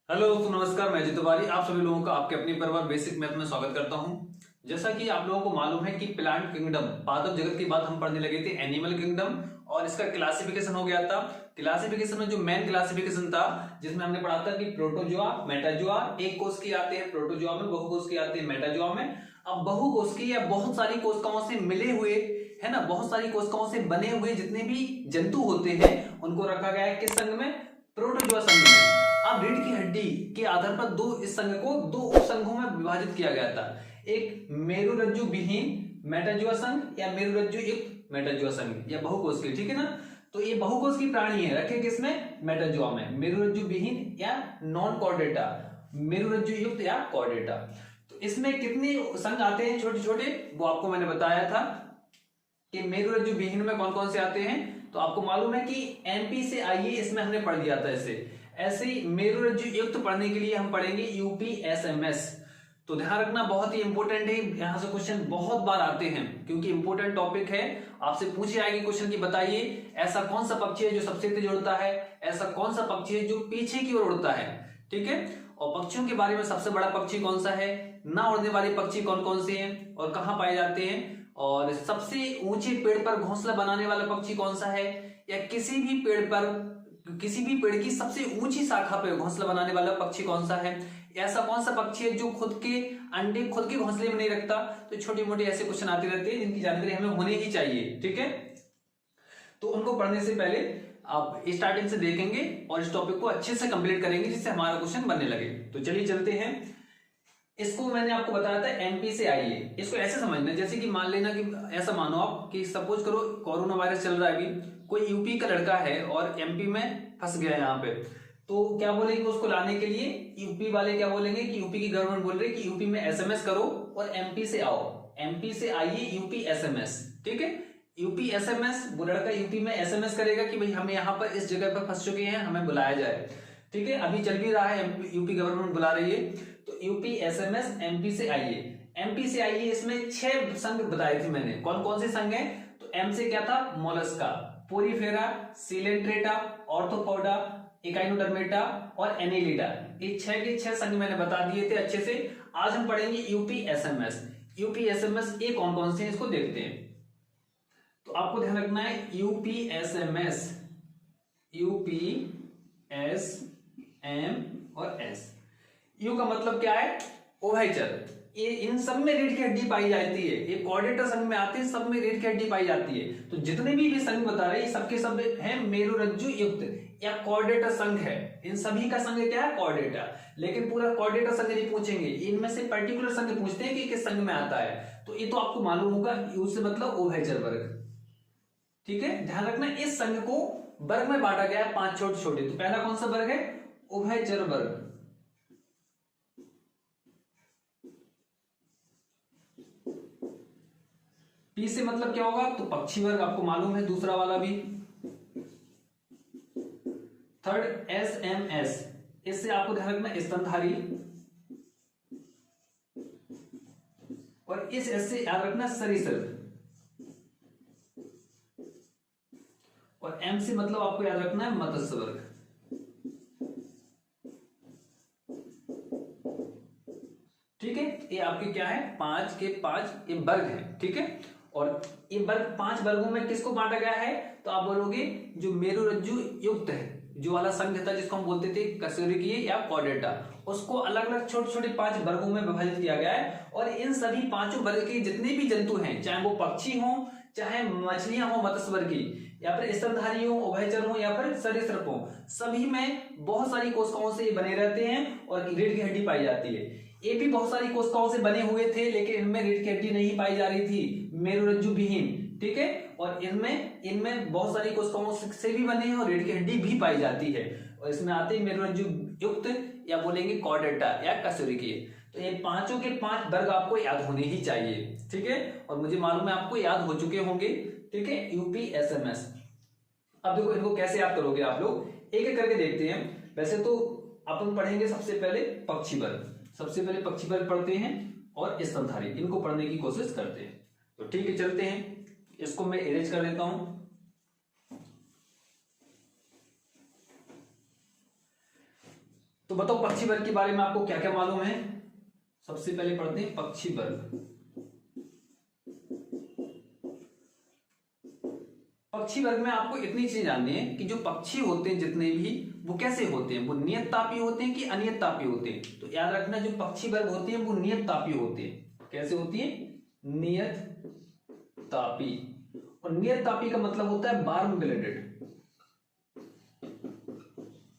Hello दोस्तों, नमस्कार। मैं जीतू तिवारी आप सभी लोगों का आपके अपनी परिवार बेसिक मैथ में स्वागत करता हूं। जैसा कि आप लोगों को मालूम है कि प्लांट किंगडम पादप जगत की बात हम पढ़ने लगे थे, एनिमल किंगडम, और इसका क्लासिफिकेशन हो गया था। क्लासिफिकेशन में जो मेन क्लासिफिकेशन था जिसमें हमने पढ़ा था कि प्रोटोजोआ, मेटाजोआ, एक कोष की आते हैं प्रोटोजोआ में, बहुकोष की आते हैं मेटाजोआ में। अब बहुकोष की या बहुत सारी कोशिकाओं से मिले हुए, है ना, बहुत सारी कोशिकाओं से बने हुए जितने भी जंतु होते हैं उनको रखा गया है किस संघ में? प्रोटोजोआ संघ में। अब रीढ़ की हड्डी के आधार पर इस संघ को दो उपसंघों में विभाजित किया गया था। एक मेरुरज्जु विहीन मेटाजोआ संघ या मेरुरज्जु युक्त मेटाजोआ संघ या बहुकोष की, ठीक है ना। तो ये बहुकोष की प्राणी है, रखे किसमें? मेटाजोआ में। मेरुरज्जु विहीन या नॉन कॉर्डेटा, मेरुरज्जु युक्त या कॉर्डेटा। तो इसमें कितने संघ आते हैं छोटे छोटे, वो आपको मैंने बताया था कि मेरुरज्जु विहीन में कौन कौन से आते हैं। तो आपको मालूम है कि एमपी से आइए, इसमें हमने पढ़ दिया था इसे। ऐसे ही मेरुरज्जु युक्त पढ़ने के लिए हम पढ़ेंगे यूपीएसएमएस। तो ध्यान रखना, बहुत ही इंपॉर्टेंट है, यहां से क्वेश्चन बहुत बार आते हैं क्योंकि इंपॉर्टेंट टॉपिक है। आपसे पूछी जाएगी क्वेश्चन की बताइए ऐसा कौन सा पक्षी है जो सबसे तेज उड़ता है, ऐसा कौन सा पक्षी है जो पीछे की ओर उड़ता है, ठीक है। और पक्षियों के बारे में सबसे बड़ा पक्षी कौन सा है, ना उड़ने वाले पक्षी कौन कौन से हैं और कहां पाए जाते हैं, और सबसे ऊंचे पेड़ पर घोंसला बनाने वाला पक्षी कौन सा है, या किसी भी पेड़ की सबसे ऊंची शाखा पर घोंसला बनाने वाला पक्षी कौन सा है, ऐसा कौन सा पक्षी है जो खुद के अंडे खुद के घोंसले में नहीं रखता। तो छोटे मोटे ऐसे क्वेश्चन आते रहते हैं जिनकी जानकारी हमें होने ही चाहिए, ठीक है। तो उनको पढ़ने से पहले आप स्टार्टिंग से देखेंगे और इस टॉपिक को अच्छे से कंप्लीट करेंगे जिससे हमारा क्वेश्चन बनने लगे। तो चलिए चलते हैं। इसको मैंने आपको बताया था एमपी से आइए। इसको ऐसे समझना, जैसे कि मान लेना कि ऐसा मानो आप कि सपोज करो कोरोना वायरस चल रहा है अभी, कोई यूपी का लड़का है और एमपी में फंस गया है यहाँ पे। तो क्या बोलेंगे उसको लाने के लिए? यूपी वाले क्या बोलेंगे कि यूपी की गवर्नमेंट बोल रही है कि यूपी में एसएमएस करो और एमपी से आओ, एमपी से आइए यूपी एसएमएस, ठीक है। यूपी एसएमएस, वो लड़का यूपी में एसएमएस करेगा कि भाई हमें यहाँ पर इस जगह पर फंस चुके हैं, हमें बुलाया जाए, ठीक है। अभी चल भी रहा है, यूपी गवर्नमेंट बुला रही है। तो यूपी एसएमएस एमपी से आइए, एमपी से आइए। इसमें 6 संघ बताए थे मैंने, कौन कौन से संघ हैं। तो एम से क्या था? Mollusca, Porifera, Coelenterata, arthropoda, Echinodermata और एनेलिडा। ये 6 के 6 संघ मैंने बता दिए थे अच्छे से। आज हम पढ़ेंगे यूपी एसएमएस। यूपी एसएमएस ये कौन कौन से हैं इसको देखते हैं। तो आपको ध्यान रखना है UP SMS, UP S M और एस। यू का मतलब क्या है? उभयचर। ये इन सब में रीढ़ की हड्डी पाई जाती है, ये कॉर्डेटा संघ में आते हैं, सब में रीढ़ की हड्डी पाई जाती है। तो जितने भी संघ बता रहे हैं सबके सब हैं मेरुरज्जु युक्त या कॉर्डेटा संघ है। इन सभी का संघ क्या है? कॉर्डेटा। लेकिन पूरा कॉर्डेटा संघ नहीं पूछेंगे, इनमें से पर्टिकुलर संघ पूछते हैं कि किस संघ में आता है। तो ये तो आपको मालूम होगा, यू से मतलब उभयचर वर्ग, ठीक है। ध्यान रखना, इस संघ को वर्ग में बांटा गया है 5 छोटे छोटे। तो पहला कौन सा वर्ग है? उभयचर वर्ग। पी से मतलब क्या होगा? तो पक्षी वर्ग, आपको मालूम है, दूसरा वाला भी। थर्ड एस एम एस, इससे आपको ध्यान रखना स्तनधारी, और इस एस से याद रखना सरीसृप, और एम से मतलब आपको याद रखना है मत्स्य वर्ग, ठीक है। ये आपके क्या है? 5 के 5 ये वर्ग है, ठीक है। और ये वर्ग 5 वर्गों में किसको बांटा गया है? तो आप बोलोगे जो मेरुरज्जु युक्त है, जो वाला संघ था जिसको हम बोलते थे कशेरुकीय या कॉर्डेटा, उसको अलग अलग छोटे छोटे 5 वर्गों में विभाजित किया गया है। और इन सभी 5 वर्ग के जितने भी जंतु हैं, चाहे वो पक्षी हो, चाहे मछलियां हो मत्स्य वर्ग की, या फिर स्तनधारी हो, उभयचर हो, या फिर सरीसृप हो, सभी में बहुत सारी कोशिकाओं से बने रहते हैं और रीढ़ की हड्डी पाई जाती है। ये भी बहुत सारी कोशिकाओं से बने हुए थे लेकिन इनमें रीढ़ की हड्डी नहीं पाई जा रही थी, मेरुरज्जु विहीन, ठीक है। और इनमें बहुत सारी कोशिकाओं से भी बने हैं और रीढ़ की हड्डी भी पाई जाती है। और इसमें आते हैं मेरुरज्जु युक्त या बोलेंगे कॉर्डेटा या कशेरुकीय। तो ये 5 के 5 वर्ग आपको याद होने ही चाहिए, ठीक है। और मुझे मालूम है आपको याद हो चुके होंगे, ठीक है। UP SMS. अब देखो इनको कैसे याद करोगे आप लोग, एक एक करके देखते हैं। वैसे तो अपन पढ़ेंगे सबसे पहले पक्षी वर्ग, सबसे पहले पक्षी वर्ग पढ़ते हैं और स्तनधारी, इनको पढ़ने की कोशिश करते हैं। तो ठीक है, चलते हैं। इसको मैं इरेज कर देता हूं। तो तो बताओ पक्षी वर्ग के बारे में आपको क्या क्या मालूम है। सबसे पहले पढ़ते हैं पक्षी वर्ग। पक्षी वर्ग में आपको इतनी चीज जाननी है कि जो पक्षी होते हैं जितने भी, वो कैसे होते हैं, वो नियत तापी होते हैं कि अनियत तापी होते हैं। तो याद रखना जो पक्षी वर्ग होते हैं वो नियत तापी होते हैं। कैसे होती है, नियत तापी। और नियत तापी का मतलब होता है वार्म ब्लडेड।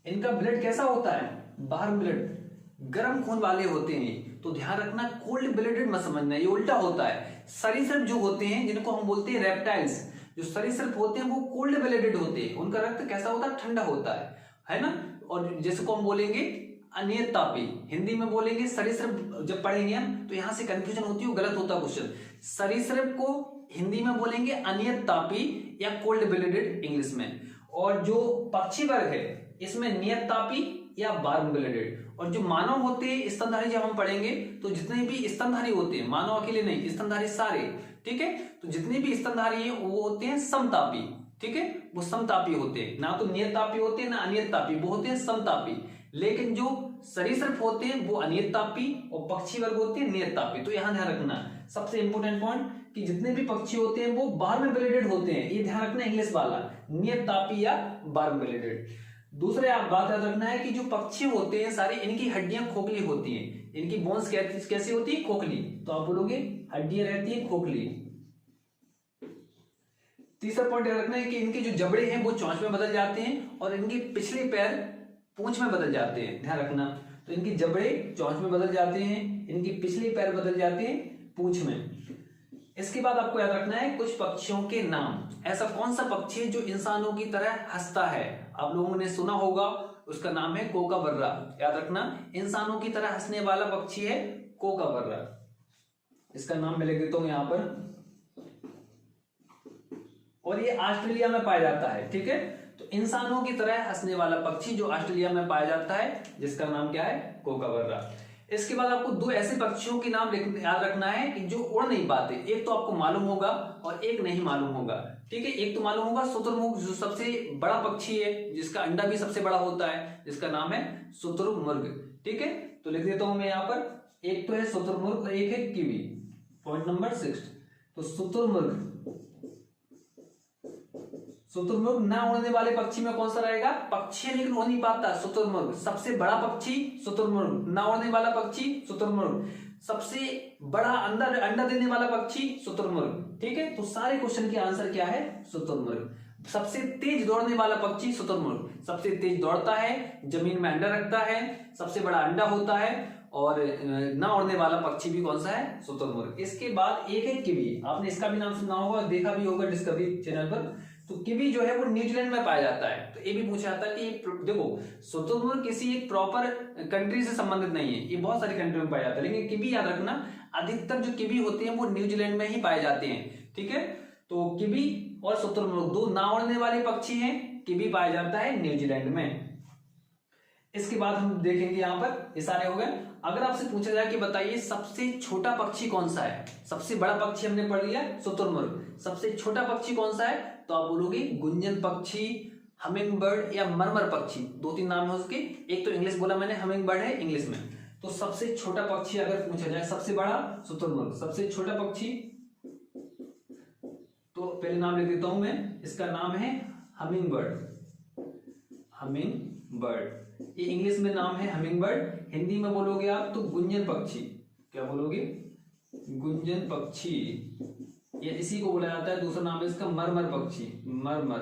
इनका ब्लड कैसा होता है, वार्म ब्लड, गर्म खून वाले होते हैं। तो ध्यान रखना कोल्ड ब्लडेड मत समझना, ये उल्टा होता है। सरीसृप जो होते हैं जिनको हम बोलते हैं रेप्टाइल्स, जो सरीसृप होते हैं वो कोल्ड ब्लडेड होते हैं, उनका रक्त कैसा होता है, ठंडा होता है ना। और जिसको हम बोलेंगे अनियत तापी, हिंदी में बोलेंगे सरीसृप। जब पढ़ेंगे हम तो यहां से कंफ्यूजन होती है, गलत होता है क्वेश्चन। सरीसृप को हिंदी में बोलेंगे अनियत तापी या कोल्ड ब्लडेड इंग्लिश में। और जो पक्षी वर्ग है इसमें नियत तापी या वार्म ब्लडेड। और जो मानव होते हैं स्तनधारी, जब हम पढ़ेंगे तो जितने भी स्तनधारी होते हैं, मानव अकेले नहीं, स्तनधारी सारे, ठीक है। तो जितने भी स्तनधारी हैं वो होते हैं समतापी, ठीक है, वो समतापी होते हैं, ना तो नियत तापी होते हैं ना अनियत तापी, वो होते हैं समतापी। लेकिन जो सरीसृप होते हैं वो अनियत तापी और पक्षी वर्ग होते हैं नियत तापी। तो यहां ध्यान रखना सबसे इंपोर्टेंट पॉइंट कि जितने भी पक्षी होते हैं वो वार्म ब्लडेड होते हैं, ये ध्यान रखना इंग्लिश वाला, नियत तापी या वार्म ब्लडेड। दूसरे आप बात याद रखना है कि जो पक्षी होते हैं सारे, इनकी हड्डियां खोखली होती हैं, इनकी बोन्स कैसी होती है, खोखली। तो आप बोलोगे हड्डियां रहती है खोखली। तीसरा पॉइंट याद रखना है कि इनके जो जबड़े हैं वो चोंच में बदल जाते हैं और इनके पिछले पैर पूंछ में बदल जाते हैं, ध्यान रखना। तो इनके जबड़े चोंच में बदल जाते हैं, इनके पिछले पैर बदल जाते हैं पूंछ में। इसके बाद आपको याद रखना है कुछ पक्षियों के नाम। ऐसा कौन सा पक्षी है जो इंसानों की तरह हंसता है, आप लोगों ने सुना होगा, उसका नाम है कोकाबर्रा। याद रखना इंसानों की तरह हंसने वाला पक्षी है कोकाबर्रा। इसका नाम मैं लिख देता हूं यहां पर। और ये ऑस्ट्रेलिया में पाया जाता है, ठीक है। तो इंसानों की तरह हंसने वाला पक्षी जो ऑस्ट्रेलिया में पाया जाता है, जिसका नाम क्या है, कोकाबर्रा। इसके बाद आपको दो ऐसे पक्षियों के नाम याद रखना है कि जो उड़ नहीं पाते। एक तो आपको मालूम होगा और एक नहीं मालूम होगा, ठीक है। एक तो मालूम होगा शुतुरमुर्ग, जो सबसे बड़ा पक्षी है, जिसका अंडा भी सबसे बड़ा होता है, जिसका नाम है शुतुरमुर्ग, ठीक है। तो लिख देता हूं मैं यहाँ पर, एक तो है शुतुरमुर्ग और एक है कीवी। पॉइंट नंबर 6, तो शुतुरमुर्ग, शुतुरमुर्ग ना उड़ने वाले पक्षी में कौन सा रहेगा, पक्षी लेकिन उड़ नहीं पाता, शुतुरमुर्ग। सबसे बड़ा पक्षी शुतुरमुर्ग, ना उड़ने वाला पक्षी शुतुरमुर्ग, सबसे बड़ा अंडा देने वाला पक्षी शुतुरमुर्ग, ठीक है। तो सारे क्वेश्चन के आंसर क्या है, शुतुरमुर्ग। सबसे तेज दौड़ने वाला पक्षी शुतुरमुर्ग, सबसे तेज दौड़ता है, जमीन में अंडा रखता है, सबसे बड़ा अंडा होता है। और ना उड़ने वाला पक्षी भी कौन सा है, शुतुरमुर्ग। इसके बाद एक है किवी, आपने इसका भी नाम सुना होगा, देखा भी होगा डिस्कवरी चैनल पर। तो किवी जो है वो न्यूजीलैंड में पाया जाता है। तो ये भी पूछा जाता है कि देखो शुतुरमुर्ग किसी एक प्रॉपर कंट्री से संबंधित नहीं है, ये बहुत सारी कंट्री में पाया जाता है, लेकिन किवी याद रखना अधिकतर जो किवी होते हैं वो न्यूजीलैंड में ही पाए जाते हैं, ठीक है। तो किवी और शुतुरमुर्ग दो ना उड़ने वाले पक्षी हैं, किवी पाया जाता है न्यूजीलैंड में। इसके बाद हम देखेंगे यहाँ पर, ये सारे हो गए। अगर आपसे पूछा जाए कि बताइए सबसे छोटा पक्षी कौन सा है, सबसे बड़ा पक्षी हमने पढ़ लिया शुतुरमुर्ग, सबसे छोटा पक्षी कौन सा है, तो आप बोलोगे गुंजन पक्षी, हमिंग बर्ड या मरमर पक्षी। दो तीन नाम है उसके, एक तो इंग्लिश बोला मैंने, हमिंग बर्ड है इंग्लिश में। तो सबसे छोटा पक्षी अगर पूछा जाए, सबसे बड़ा शुतुरमुर्ग, सबसे छोटा पक्षी, तो पहले नाम लिख देता हूं मैं, इसका नाम है हमिंग बर्ड। हमिंग बर्ड ये इंग्लिश में नाम है हमिंग बर्ड, हिंदी में बोलोगे आप तो गुंजन पक्षी। क्या बोलोगे, गुंजन पक्षी, ये इसी को बोला जाता है। दूसरा नाम है इसका मरमर पक्षी, मरमर।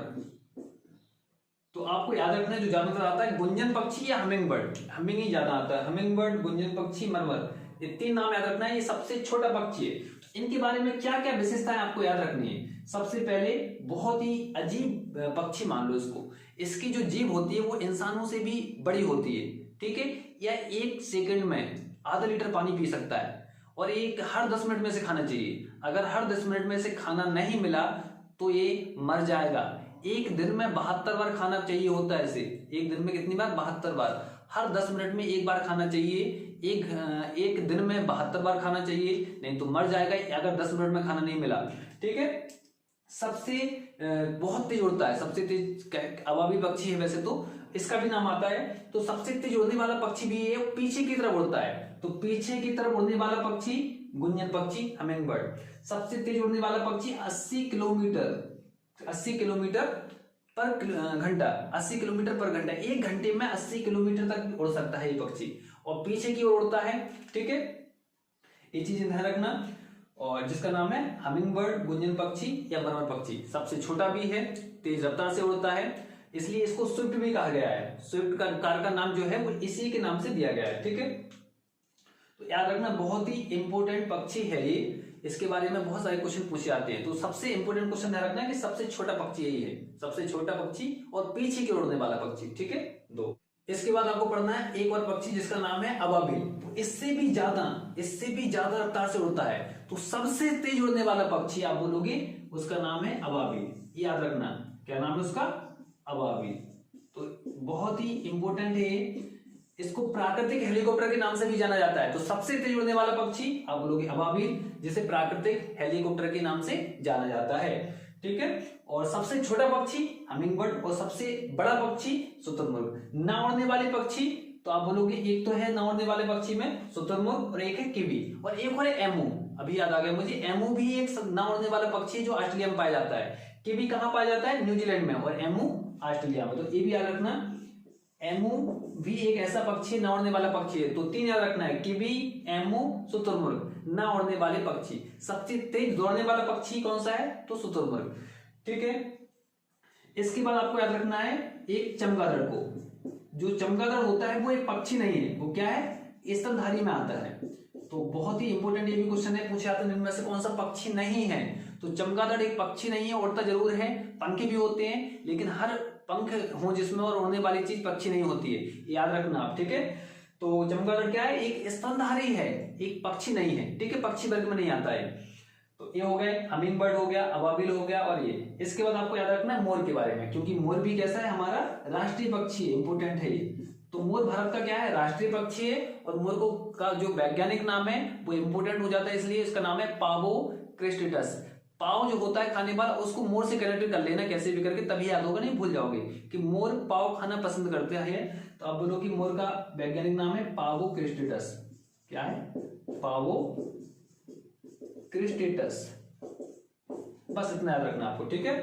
तो आपको याद रखना है जो ज्यादातर आता है गुंजन पक्षी या हमिंग बर्ड, हमिंग ही ज्यादा आता है, हमिंग बर्ड, गुंजन पक्षी, मरमर, ये तीन नाम याद रखना है। ये सबसे छोटा पक्षी है। इनके बारे में क्या क्या विशेषताएं आपको याद रखनी है। सबसे पहले बहुत ही अजीब पक्षी मान लो इसको, इसकी जो जीभ होती है वो इंसानों से भी बड़ी होती है, ठीक है। यह 1 सेकंड में आधा लीटर पानी पी सकता है और एक हर 10 मिनट में से खाना चाहिए। अगर हर 10 मिनट में से खाना नहीं मिला तो ये मर जाएगा। एक दिन में 72 बार खाना चाहिए होता है इसे। एक दिन में कितनी बार, 72 बार। हर 10 मिनट में एक बार खाना चाहिए, एक दिन में 72 बार खाना चाहिए, नहीं तो मर जाएगा अगर 10 मिनट में खाना नहीं मिला, ठीक है। सबसे बहुत तेज उड़ता है, सबसे तेज अवाबी पक्षी है वैसे तो, इसका भी नाम आता है। तो सबसे तेज उड़ने वाला पक्षी भी है, पीछे की तरफ उड़ता है। तो पीछे की तरफ उड़ने वाला पक्षी गुंजन पक्षी, हमिंग बर्ड। सबसे तेज उड़ने वाला पक्षी 80 किलोमीटर पर घंटा, 80 किलोमीटर पर घंटा, 1 घंटे में 80 किलोमीटर तक उड़ सकता है ये पक्षी, और पीछे की ओर उड़ता है। ठीक है, ये चीज ध्यान रखना। और जिसका नाम है हमिंग बर्ड, गुंजन पक्षी या मरमर पक्षी। सबसे छोटा भी है, तेज रफ्तार से उड़ता है, इसलिए इसको स्विफ्ट भी कहा गया है। स्विफ्ट का कार का नाम जो है वो इसी के नाम से दिया गया है। ठीक है, तो याद रखना बहुत ही इंपॉर्टेंट पक्षी है ये, इसके बारे में बहुत सारे क्वेश्चन पूछे जाते हैं। तो सबसे इंपॉर्टेंट क्वेश्चन ध्यान रखना है कि सबसे छोटा पक्षी यही है, सबसे छोटा पक्षी और पीछे की ओर उड़ने वाला पक्षी। ठीक है, 2। इसके बाद आपको पढ़ना है एक और पक्षी जिसका नाम है अबाबिल। तो इससे भी ज्यादा रफ्तार से उड़ता है। तो सबसे तेज उड़ने वाला पक्षी आप बोलोगे उसका नाम है अबाबिल। याद रखना, क्या नाम है उसका? अबाबिल। तो बहुत ही इंपॉर्टेंट है, इसको प्राकृतिक हेलीकॉप्टर के नाम से भी जाना जाता है। तो सबसे तेज उड़ने वाला पक्षी आप बोलोगे अबाबिल, जिसे प्राकृतिक हेलीकॉप्टर के नाम से जाना जाता है। ठीक है, और सबसे छोटा पक्षी हमिंग बर्ड, और सबसे बड़ा पक्षी शुतुरमुर्ग। ना उड़ने वाले पक्षी तो आप बोलोगे एक तो है ना उड़ने वाले पक्षी में शुतुरमुर्ग, और एक है किवी, और एक और है एमू। अभी याद आ गया मुझे, एमू भी एक ना उड़ने वाला पक्षी है जो ऑस्ट्रेलिया में पाया जाता है। किवी कहाँ पाया जाता है? न्यूजीलैंड में, और एमू ऑस्ट्रेलिया में। तो ये भी याद रखना, एमू भी एक ऐसा पक्षी ना उड़ने वाला पक्षी है। तो 3 याद रखना है, किवी, एमू, शुतुरमुर्ग, ना उड़ने वाले पक्षी। सबसे तेज दौड़ने वाला पक्षी कौन सा है? तो शुतुरमुर्ग। ठीक है, इसके बाद आपको याद रखना है एक चमगादड़ को। जो चमगादड़ होता है वो एक पक्षी नहीं है, वो क्या है? स्तनधारी में आता है। तो बहुत ही इंपॉर्टेंट ये भी क्वेश्चन है, पूछे जाते हैं इनमें से कौन सा पक्षी नहीं है? तो चमगादड़ एक पक्षी नहीं है, उड़ता जरूर है, पंख भी होते हैं, लेकिन हर पंख हो जिसमें और उड़ने वाली चीज पक्षी नहीं होती है, याद रखना आप। ठीक है, तो चमगादड़ क्या है? एक स्तनधारी है, एक पक्षी नहीं है। ठीक है, पक्षी वर्ग में नहीं आता है। तो ये हो गए, हमिंग बर्ड हो गया, अबाबिल हो गया, और ये। इसके बाद आपको याद रखना है मोर के बारे में, क्योंकि मोर भी कैसा है? हमारा राष्ट्रीय पक्षी है, इंपोर्टेंट है ये। तो मोर भारत का क्या है? राष्ट्रीय पक्षी है, और मोर को का जो वैज्ञानिक नाम है वो इंपोर्टेंट हो जाता है, इसलिए इसका नाम है पावो क्रिस्टिटस। पाव जो होता है खाने वाला, उसको मोर से कनेक्ट कर लेना कैसे भी करके, तभी याद होगा, नहीं भूल जाओगे कि मोर पाव खाना पसंद करते हैं। तो आप बोलो कि मोर का वैज्ञानिक नाम है पावो क्रिस्टिटस। क्या है? पावो क्रिस्टिटस। बस इतना याद रखना आपको। ठीक है,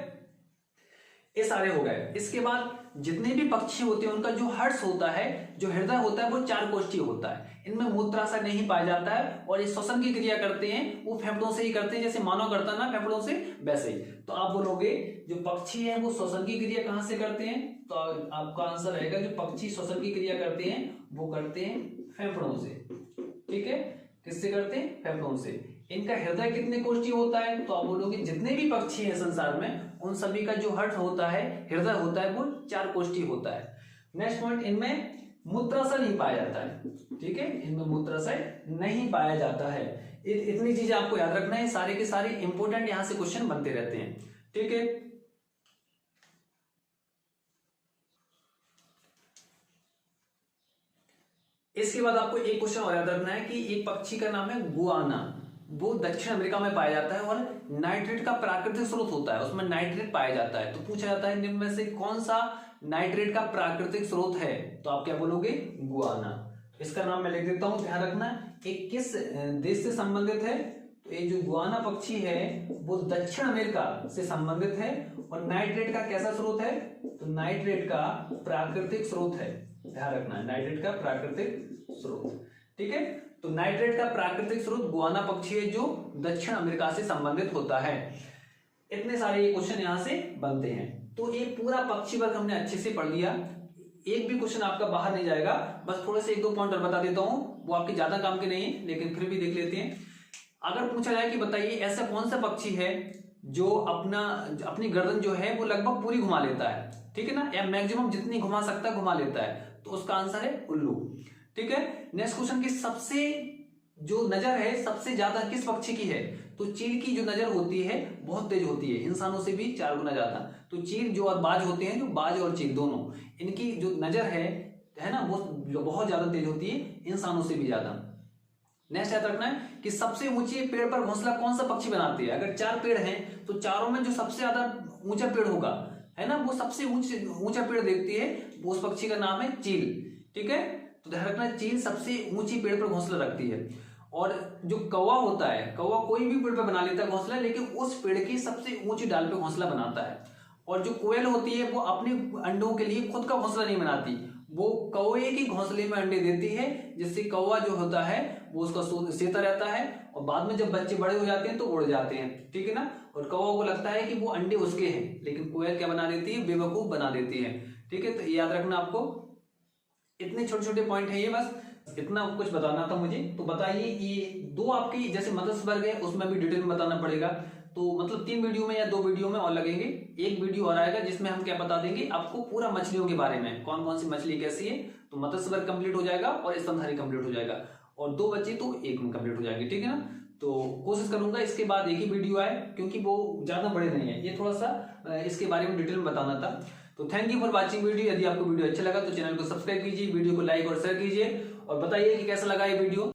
ये सारे हो गए। इसके बाद जितने भी पक्षी होते हैं उनका जो हर्ष होता है, जो हृदय होता है, वो 4 कोष्ठीय होता है। इनमें मूत्राशय नहीं पाया जाता है, और ये श्वसन की क्रिया करते हैं वो फेफड़ों से ही करते हैं, जैसे मानव करता ना फेफड़ों से, वैसे ही। तो आप बोलोगे जो पक्षी है वो श्वसन की क्रिया कहां से करते हैं? तो आपका आंसर रहेगा जो पक्षी श्वसन की क्रिया करते हैं वो करते हैं फेफड़ों से। ठीक है, किससे करते हैं? फेफड़ों से। इनका हृदय कितने कोष्ठीय होता है? तो आप बोलोगे जितने भी पक्षी हैं संसार में उन सभी का जो हर्ष होता है, हृदय होता है, वो 4 कोष्ठीय होता है। नेक्स्ट पॉइंट, इनमें मूत्राशय नहीं पाया जाता है। ठीक है, इनमें मूत्राशय नहीं पाया जाता है। इतनी चीजें आपको याद रखना है, सारे के सारे इंपोर्टेंट यहां से क्वेश्चन बनते रहते हैं। ठीक है, इसके बाद आपको एक क्वेश्चन और याद रखना है कि एक पक्षी का नाम है गुआना। वो दक्षिण अमेरिका में पाया जाता है, और नाइट्रेट का प्राकृतिक स्रोत होता है, उसमें नाइट्रेट पाया जाता है। तो पूछा जाता है निम्न में से कौन सा नाइट्रेट का प्राकृतिक स्रोत है? तो आप क्या बोलोगे? गुआना। इसका नाम मैं लिख देता हूं, ध्यान रखना। एक किस देश से संबंधित है? तो ये जो गुआना पक्षी है वो दक्षिण अमेरिका से संबंधित है, और नाइट्रेट का कैसा स्रोत है? तो नाइट्रेट का प्राकृतिक स्रोत है, ध्यान रखना, नाइट्रेट का प्राकृतिक स्रोत। ठीक है, तो नाइट्रेट का प्राकृतिक स्रोत गुआना पक्षी है जो दक्षिण अमेरिका से संबंधित होता है। इतने सारे ये क्वेश्चन यहां से बनते हैं। तो ये पूरा पक्षी वर्ग हमने अच्छे से पढ़ लिया, एक भी क्वेश्चन आपका बाहर नहीं जाएगा। बस थोड़े से 1-2 पॉइंट और बता देता हूं, वो आपके ज्यादा काम के नहीं है, लेकिन फिर भी देख लेते हैं। अगर पूछा जाए कि बताइए ऐसा कौन सा पक्षी है जो अपनी गर्दन जो है वो लगभग पूरी घुमा लेता है, ठीक है ना, या मैक्सिमम जितनी घुमा सकता है घुमा लेता है, तो उसका आंसर है उल्लू। ठीक है, नेक्स्ट क्वेश्चन की सबसे जो नजर है सबसे ज्यादा किस पक्षी की है? तो चील की जो नजर होती है बहुत तेज होती है, इंसानों से भी 4 गुना ज्यादा। तो चील जो और बाज होते हैं, जो बाज और चील दोनों, इनकी जो नजर है ना, वो बहुत ज्यादा तेज होती है, इंसानों से भी ज्यादा। नेक्स्ट याद रखना है कि सबसे ऊंचे पेड़ पर घोंसला कौन सा पक्षी बनाती है? अगर 4 पेड़ हैं तो चारों में जो सबसे ज्यादा ऊंचा पेड़ होगा है ना, वो सबसे ऊंचा पेड़ देखती है, वो उस पक्षी का नाम है चील। ठीक है, तो ध्यान रखना, चील सबसे ऊंची पेड़ पर घोंसला रखती है। और जो कौवा होता है, कौवा कोई भी पेड़ पर बना लेता है घोंसला, लेकिन उस पेड़ की सबसे ऊंची डाल पे घोंसला बनाता है। और जो कोयल होती है वो अपने अंडों के लिए खुद का घोंसला नहीं बनाती, वो कौवे के घोंसले में अंडे देती है, जिससे कौवा जो होता है वो उसका सेता रहता है, और बाद में जब बच्चे बड़े हो जाते हैं तो उड़ जाते हैं। ठीक है ना, और कौवा को लगता है कि वो अंडे उसके हैं, लेकिन कोयल क्या बना देती है, बेवकूफ बना देती है। ठीक है, तो याद रखना आपको, इतने छोटे छोटे पॉइंट है ये, बस इतना कुछ बताना था मुझे। तो बताइए, ये दो आपकी जैसे मत्स्य वर्ग है उसमें भी डिटेल में बताना पड़ेगा, तो मतलब 3 वीडियो में या 2 वीडियो में और लगेंगे। एक वीडियो और आएगा जिसमें हम क्या बता देंगे आपको पूरा मछलियों के बारे में, कौन कौन सी मछली कैसी है। तो मत्स्य वर्ग कंप्लीट हो जाएगा और स्तनधारी कंप्लीट हो जाएगा, और 2 बच्चे तो एक में कंप्लीट हो जाएंगे। ठीक है ना, तो कोशिश करूंगा इसके बाद एक ही वीडियो आए, क्योंकि वो ज्यादा बड़े नहीं है, ये थोड़ा सा इसके बारे में डिटेल में बताना था। तो thank you for watching video. यदि आपको वीडियो अच्छा लगा तो चैनल को सब्सक्राइब कीजिए, वीडियो को लाइक और शेयर कीजिए, और बताइए कि कैसा लगा ये वीडियो।